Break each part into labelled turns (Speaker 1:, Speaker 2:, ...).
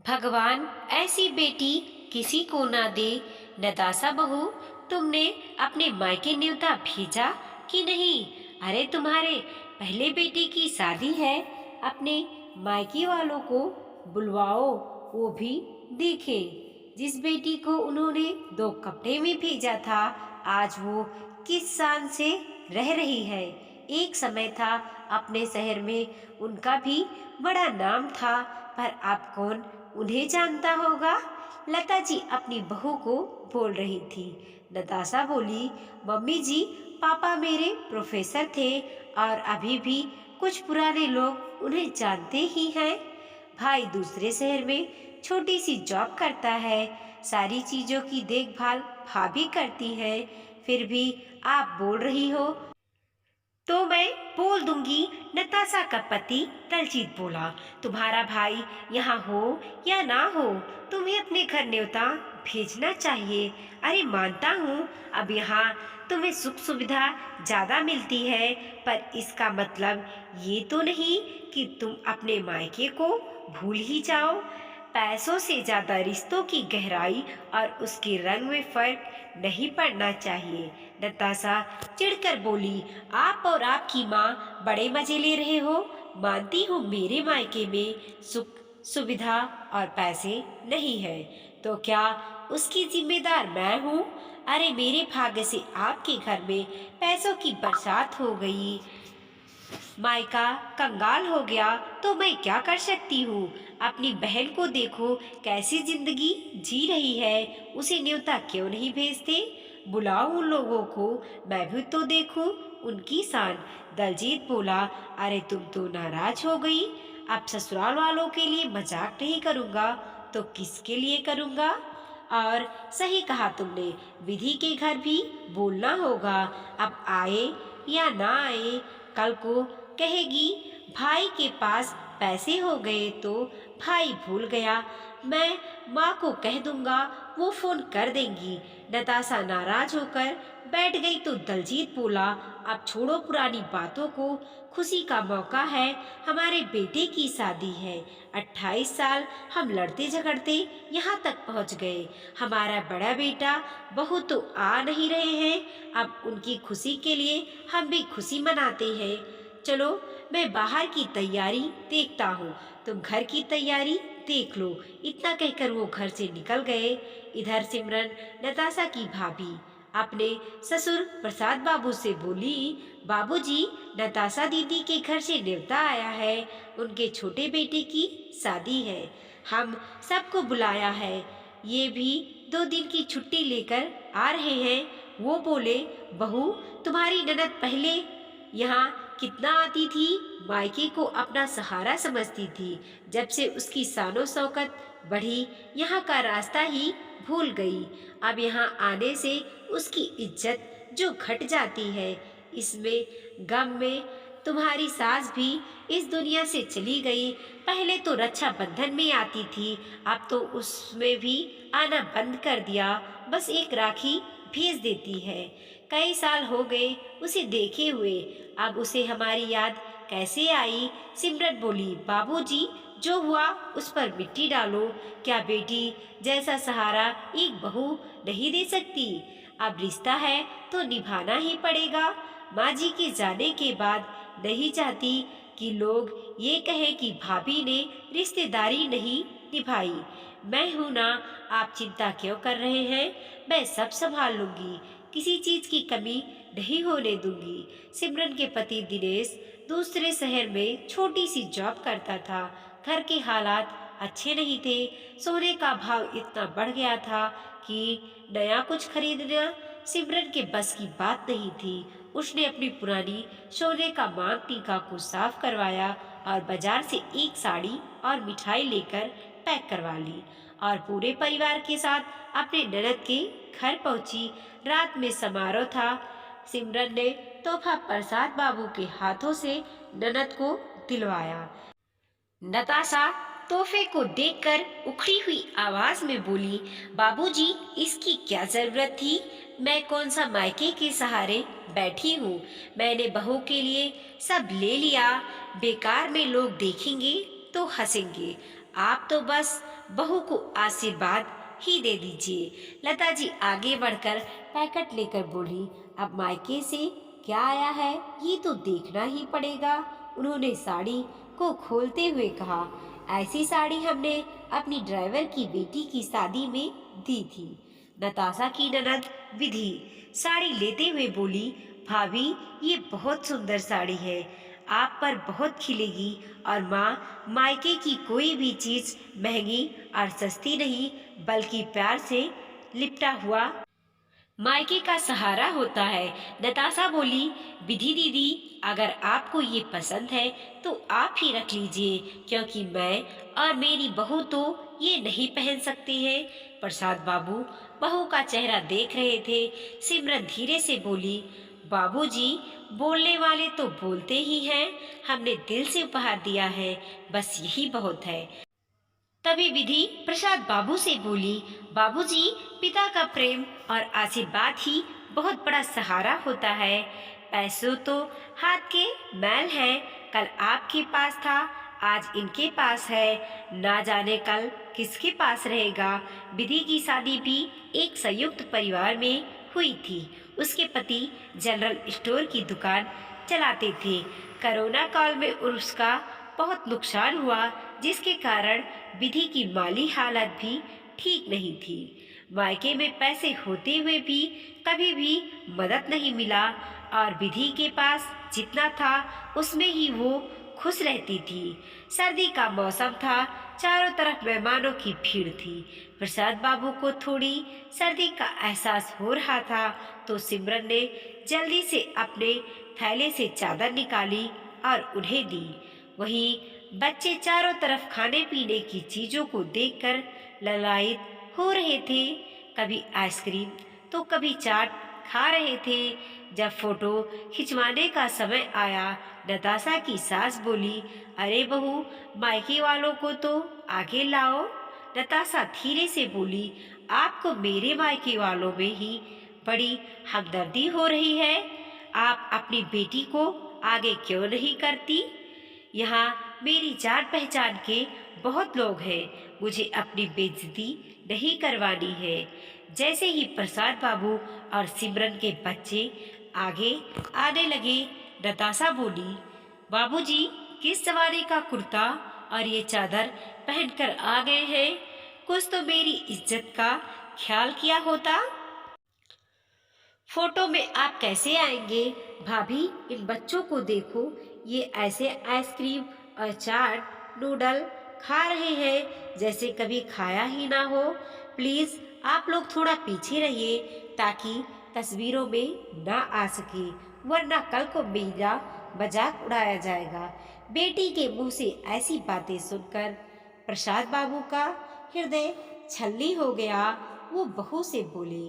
Speaker 1: भगवान ऐसी बेटी किसी को ना दे। नताशा बहू, तुमने अपने मायके न्योता भेजा कि नहीं? अरे तुम्हारे पहले बेटे की शादी है, अपने मायके वालों को बुलवाओ, वो भी देखें। जिस बेटी को उन्होंने 2 कपड़े में भेजा था, आज वो किस शान से रह रही है। एक समय था अपने शहर में उनका भी बड़ा नाम था, पर अब कौन उन्हें जानता होगा। लता जी अपनी बहू को बोल रही थी। नताशा बोली, मम्मी जी, पापा मेरे प्रोफेसर थे और अभी भी कुछ पुराने लोग उन्हें जानते ही हैं। भाई दूसरे शहर में छोटी सी जॉब करता है, सारी चीजों की देखभाल भाभी करती है। फिर भी आप बोल रही हो तो मैं बोल दूंगी। नताशा का पति दलजीत बोला, तुम्हारा भाई यहाँ हो या ना हो, तुम्हें अपने घर न्योता भेजना चाहिए। अरे मानता हूँ अब यहाँ तुम्हें सुख सुविधा ज्यादा मिलती है, पर इसका मतलब ये तो नहीं कि तुम अपने मायके को भूल ही जाओ। पैसों से ज्यादा रिश्तों की गहराई और उसके रंग में फर्क नहीं पड़ना चाहिए। नताशा चिढ़कर बोली, आप और आपकी माँ बड़े मजे ले रहे हो। मानती हूँ मेरे मायके में सुख सुविधा और पैसे नहीं है, तो क्या उसकी जिम्मेदार मैं हूँ? अरे मेरे भाग्य से आपके घर में पैसों की बरसात हो गई, मायका कंगाल हो गया तो मैं क्या कर सकती हूँ। अपनी बहन को देखो कैसी जिंदगी जी रही है, उसे न्योता क्यों नहीं भेजते? बुलाओ उन लोगों को, मैं भी तो देखूं उनकी शान। दलजीत बोला, अरे तुम तो नाराज हो गई। अब ससुराल वालों के लिए मजाक नहीं करूँगा तो किसके लिए करूँगा? और सही कहा तुमने, विधि के घर भी बोलना होगा। अब आए या ना आए, कल को कहेगी भाई के पास पैसे हो गए तो भाई भूल गया। मैं माँ को कह दूंगा, वो फोन कर देंगी। नताशा नाराज होकर बैठ गई तो दलजीत बोला, अब छोड़ो पुरानी बातों को, खुशी का मौका है, हमारे बेटे की शादी है। 28 साल हम लड़ते झगड़ते यहाँ तक पहुँच गए। हमारा बड़ा बेटा बहू तो आ नहीं रहे हैं, अब उनकी खुशी के लिए हम भी खुशी मनाते हैं। चलो मैं बाहर की तैयारी देखता हूँ, तुम घर की तैयारी देख लो। इतना कहकर वो घर से निकल गए। इधर सिमरन, नताशा की भाभी, अपने ससुर प्रसाद बाबू से बोली, बाबूजी, नताशा दीदी के घर से न्योता आया है, उनके छोटे बेटे की शादी है, हम सबको बुलाया है, ये भी 2 दिन की छुट्टी लेकर आ रहे हैं। वो बोले, बहू, तुम्हारी ननद पहले यहाँ कितना आती थी, मायके को अपना सहारा समझती थी। जब से उसकी शानो शौकत बढ़ी, यहाँ का रास्ता ही भूल गई। अब यहाँ आने से उसकी इज्जत जो घट जाती है। इसमें गम में तुम्हारी सास भी इस दुनिया से चली गई। पहले तो रक्षाबंधन में आती थी, अब तो उसमें भी आना बंद कर दिया, बस एक राखी भेज देती है। कई साल हो गए उसे देखे हुए, अब उसे हमारी याद कैसे आई? सिमरन बोली, बाबूजी, जो हुआ उस पर मिट्टी डालो। क्या बेटी जैसा सहारा एक बहू नहीं दे सकती? अब रिश्ता है तो निभाना ही पड़ेगा। माँ जी के जाने के बाद नहीं चाहती कि लोग ये कहे कि भाभी ने रिश्तेदारी नहीं निभाई। मैं हूं ना, आप चिंता क्यों कर रहे हैं? मैं सब संभाल लूंगी, किसी चीज की कमी नहीं होने दूंगी। सिमरन के पति दिनेश दूसरे शहर में छोटी सी जॉब करता था। घर के हालात अच्छे नहीं थे, सोने का भाव इतना बढ़ गया था कि नया कुछ खरीदना सिमरन के बस की बात नहीं थी। उसने अपनी पुरानी सोने का मांग टीका को साफ करवाया और बाजार से एक साड़ी और मिठाई लेकर पैक करवा ली और पूरे परिवार के साथ अपने ननद के घर पहुंची। रात में समारोह था। सिमरन ने तोहफा प्रसाद बाबू के हाथों से ननद को दिलवाया। नताशा तोहफे को देखकर उखड़ी हुई आवाज में बोली, बाबूजी, इसकी क्या जरूरत थी? मैं कौन सा मायके के सहारे बैठी हूँ? मैंने बहू के लिए सब ले लिया, बेकार में लोग देखेंगे तो हंसेंगे। आप तो बस बहू को आशीर्वाद ही दे दीजिए। लता जी आगे बढ़कर पैकेट लेकर बोली, अब मायके से क्या आया है ये तो देखना ही पड़ेगा। उन्होंने साड़ी को खोलते हुए कहा, ऐसी साड़ी हमने अपनी ड्राइवर की बेटी की शादी में दी थी। नताशा की ननद विधि साड़ी लेते हुए बोली, भाभी ये बहुत सुंदर साड़ी है, आप पर बहुत खिलेगी। और माँ, मायके की कोई भी चीज महंगी और सस्ती नहीं बल्कि प्यार से लिपटा हुआ मायके का सहारा होता है। नताशा बोली, विधि दीदी अगर आपको ये पसंद है तो आप ही रख लीजिए, क्योंकि मैं और मेरी बहू तो ये नहीं पहन सकते हैं। प्रसाद बाबू बहू का चेहरा देख रहे थे। सिमरन धीरे से बोली, बाबूजी बोलने वाले तो बोलते ही हैं, हमने दिल से उपहार दिया है, बस यही बहुत है। तभी विधि प्रसाद बाबू से बोली, बाबूजी पिता का प्रेम और आशीर्वाद ही बहुत बड़ा सहारा होता है। पैसों तो हाथ के मैल है, कल आपके पास था आज इनके पास है, ना जाने कल किसके पास रहेगा। विधि की शादी भी एक संयुक्त परिवार में हुई थी। उसके पति जनरल स्टोर की दुकान चलाते थे। कोरोना काल में उसका बहुत नुकसान हुआ, जिसके कारण विधि की माली हालत भी ठीक नहीं थी। मायके में पैसे होते हुए भी कभी भी मदद नहीं मिला और विधि के पास जितना था उसमें ही वो खुश रहती थी। सर्दी का मौसम था, चारों तरफ मेहमानों की भीड़ थी। प्रसाद बाबू को थोड़ी सर्दी का एहसास हो रहा था तो सिमरन ने जल्दी से अपने थैले से चादर निकाली और उन्हें दी। वहीं बच्चे चारों तरफ खाने पीने की चीजों को देखकर ललायित हो रहे थे। कभी आइसक्रीम तो कभी चाट खा रहे थे। जब फोटो खिंचवाने का समय आया, नताशा की सास बोली, अरे बहू मायके वालों को तो आगे लाओ। नताशा धीरे से बोली, आपको मेरे मायके वालों में ही बड़ी हमदर्दी हो रही है, आप अपनी बेटी को आगे क्यों नहीं करती। यहाँ मेरी जान पहचान के बहुत लोग हैं, मुझे अपनी बेइज्जती नहीं करवानी है। जैसे ही प्रसाद बाबू और सिमरन के बच्चे आगे आने लगे, नताशा बोली, बाबूजी किस सवारी का कुर्ता और ये चादर पहनकर आ गए हैं, कुछ तो मेरी इज्जत का ख्याल किया होता। फोटो में आप कैसे आएंगे। भाभी इन बच्चों को देखो, ये ऐसे आइसक्रीम और चाट नूडल खा रहे हैं जैसे कभी खाया ही ना हो। प्लीज आप लोग थोड़ा पीछे रहिए ताकि तस्वीरों में ना आ सके, वरना कल को मेरा मजाक उड़ाया जाएगा। बेटी के मुंह से ऐसी बातें सुनकर प्रसाद बाबू का हृदय छलनी हो गया। वो बहू से बोले,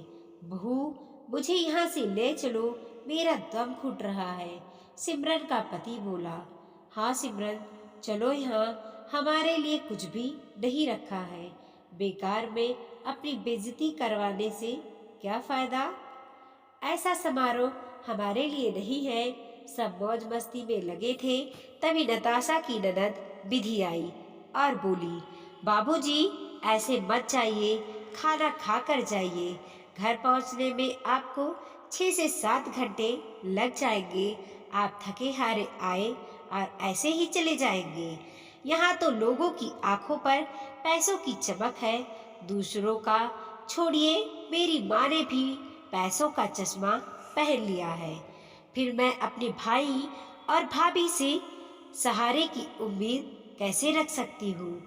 Speaker 1: बहू मुझे यहाँ से ले चलो, मेरा दम घुट रहा है। सिमरन का पति बोला, हाँ सिमरन चलो, यहाँ हमारे लिए कुछ भी नहीं रखा है, बेकार में अपनी बेइज्जती करवाने से क्या फायदा। ऐसा समारोह हमारे लिए नहीं है। सब मौज मस्ती में लगे थे। तभी नताशा की ननद विधि आई और बोली, बाबूजी ऐसे मत जाइए, खाना खा कर जाइए, घर पहुंचने में आपको 6 से 7 घंटे लग जाएंगे। आप थके हारे आए और ऐसे ही चले जाएंगे। यहाँ तो लोगों की आंखों पर पैसों की चमक है, दूसरों का छोड़िए, मेरी माँ ने भी पैसों का चश्मा पहन लिया है। फिर मैं अपने भाई और भाभी से सहारे की उम्मीद कैसे रख सकती हूँ।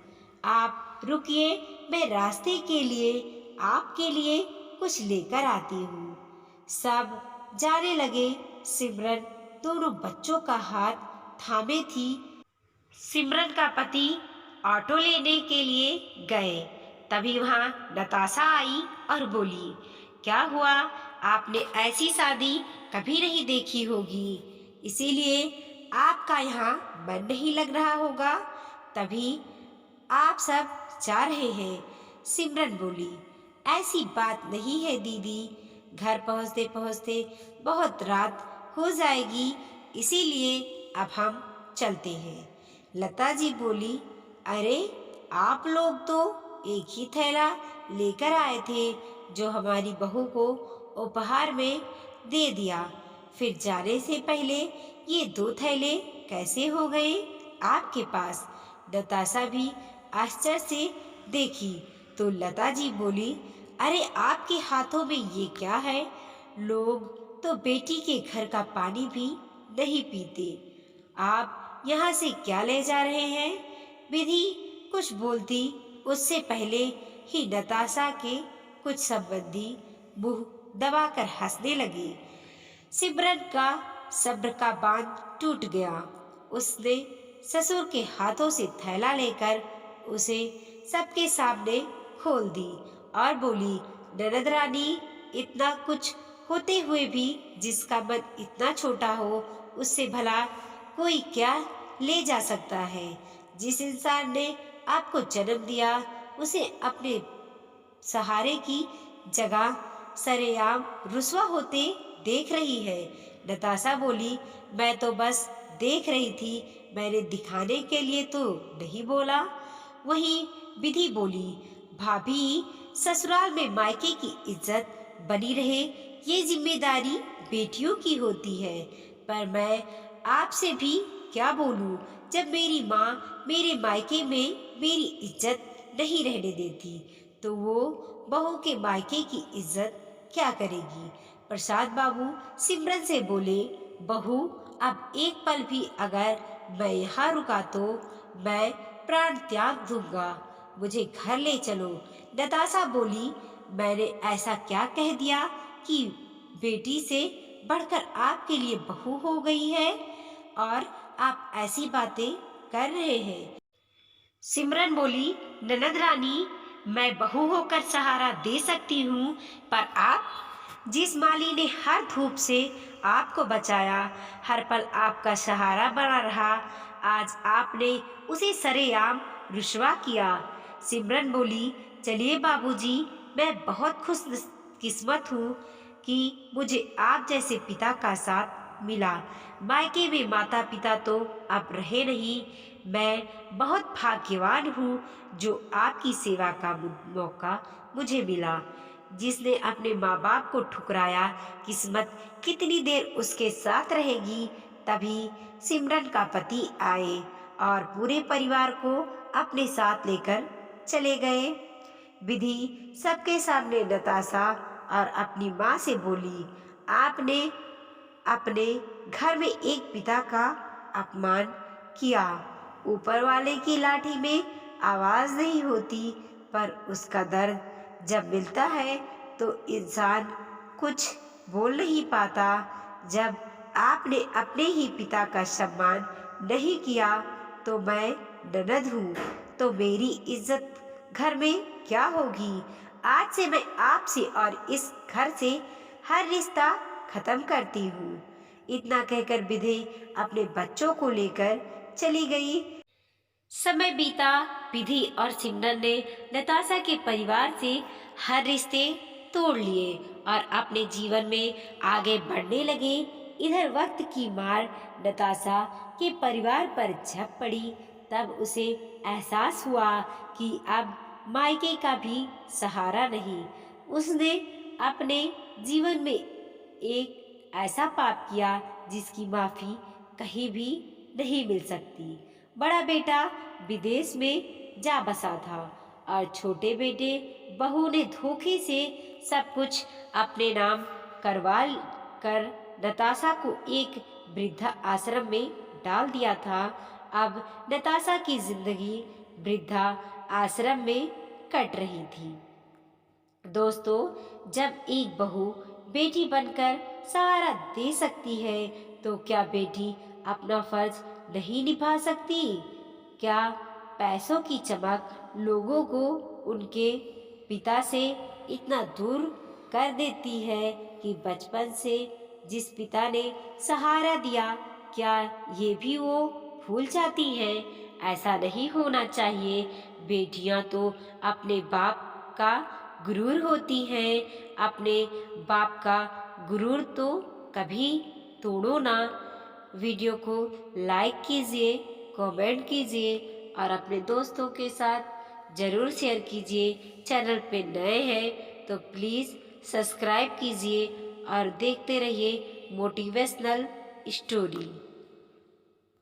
Speaker 1: आप रुकिए, मैं रास्ते के लिए आपके लिए कुछ लेकर आती हूँ। सब जाने लगे। सिमरन दोनों बच्चों का हाथ थामे थी। सिमरन का पति ऑटो लेने के लिए गए। तभी वहाँ नताशा आई और बोली, क्या हुआ, आपने ऐसी शादी कभी नहीं देखी होगी, इसीलिए आपका यहाँ मन नहीं लग रहा होगा, तभी आप सब जा रहे हैं। सिमरन बोली, ऐसी बात नहीं है दीदी, घर पहुँचते पहुँचते बहुत रात हो जाएगी, इसीलिए अब हम चलते हैं। लता जी बोली, अरे आप लोग तो एक ही थैला लेकर आए थे जो हमारी बहू को उपहार में दे दिया। फिर जाने से पहले ये 2 थैले कैसे हो गए आपके पास? नताशा भी आश्चर्य से देखी तो लता जी बोली, अरे आपके हाथों में ये क्या है? लोग तो बेटी के घर का पानी भी नहीं पीते, आप यहाँ से क्या ले जा रहे हैं? विधि कुछ बोलती उससे पहले ही नताशा के कुछ संबंधी मुंह दबाकर हंसने लगे। सिमरन का सब्र का बांध टूट गया। उसने ससुर के हाथों से थैला लेकर उसे सबके सामने खोल दी और बोली, ननद रानी, इतना कुछ होते हुए भी जिसका मन इतना छोटा हो उससे भला कोई क्या ले जा सकता है? जिस इंसान ने आपको जन्म दिया उसे अपने सहारे की जगह सरेआम रुसवा होते देख रही है। नताशा बोली, मैं तो बस देख रही थी, मैंने दिखाने के लिए तो नहीं बोला। वहीं विधि बोली, भाभी, ससुराल में मायके की इज्जत बनी रहे ये जिम्मेदारी बेटियों की होती है, पर मैं आपसे भी क्या बोलूं जब मेरी माँ मेरे मायके में मेरी इज्जत नहीं रहने देती तो वो बहू के मायके की इज्जत क्या करेगी? प्रसाद बाबू सिमरन से बोले, बहू, अब एक पल भी अगर मैं यहाँ रुका तो मैं प्राण त्याग दूंगा, मुझे घर ले चलो। नताशा बोली, मैंने ऐसा क्या कह दिया कि बेटी से बढ़कर आपके लिए बहू हो गई है और आप ऐसी बातें कर रहे हैं? सिमरन बोली, ननद रानी, मैं बहू होकर सहारा दे सकती हूँ, पर आप, जिस माली ने हर धूप से आपको बचाया, हर पल आपका सहारा बना रहा, आज आपने उसे सरेआम रुसवा किया। सिमरन बोली, चलिए बाबूजी, मैं बहुत खुश किस्मत हूँ कि मुझे आप जैसे पिता का साथ मिला। मायके में माता पिता तो अब रहे नहीं, मैं बहुत भाग्यवान हूँ जो आपकी सेवा का मौका मुझे मिला। जिसने अपने माँ बाप को ठुकराया, किस्मत कितनी देर उसके साथ रहेगी। तभी सिमरन का पति आए और पूरे परिवार को अपने साथ लेकर चले गए। विधि सबके सामने नताशा और अपनी माँ से बोली, आपने अपने घर में एक पिता का अपमान किया। ऊपर वाले की लाठी में आवाज नहीं होती, पर उसका दर्द जब मिलता है तो इंसान कुछ बोल नहीं पाता। जब आपने अपने ही पिता का सम्मान नहीं किया तो मैं ननद हूँ तो मेरी इज्जत घर में क्या होगी? आज से मैं आपसे और इस घर से हर रिश्ता खत्म करती हूँ। इतना कहकर विधि अपने बच्चों को लेकर चली गई। समय बीता, विधि और सिमरन ने नताशा के परिवार से हर रिश्ते तोड़ लिए और अपने जीवन में आगे बढ़ने लगे। इधर वक्त की मार नताशा के परिवार पर झप पड़ी, तब उसे एहसास हुआ कि अब मायके का भी सहारा नहीं। उसने अपने जीवन में एक ऐसा पाप किया जिसकी माफी कहीं भी नहीं मिल सकती। बड़ा बेटा विदेश में जा बसा था और छोटे बेटे बहू ने धोखे से सब कुछ अपने नाम करवा कर नताशा को एक वृद्धा आश्रम में डाल दिया था। अब नताशा की जिंदगी वृद्धा आश्रम में कट रही थी। दोस्तों, जब एक बहू बेटी बनकर सहारा दे सकती है तो क्या बेटी अपना फर्ज नहीं निभा सकती? क्या पैसों की चमक लोगों को उनके पिता से इतना दूर कर देती है कि बचपन से जिस पिता ने सहारा दिया, क्या ये भी वो भूल जाती हैं? ऐसा नहीं होना चाहिए। बेटियां तो अपने बाप का गुरूर होती हैं, अपने बाप का गुरूर तो कभी तोड़ो ना। वीडियो को लाइक कीजिए, कमेंट कीजिए और अपने दोस्तों के साथ ज़रूर शेयर कीजिए। चैनल पे नए हैं तो प्लीज़ सब्सक्राइब कीजिए और देखते रहिए मोटिवेशनल स्टोरी।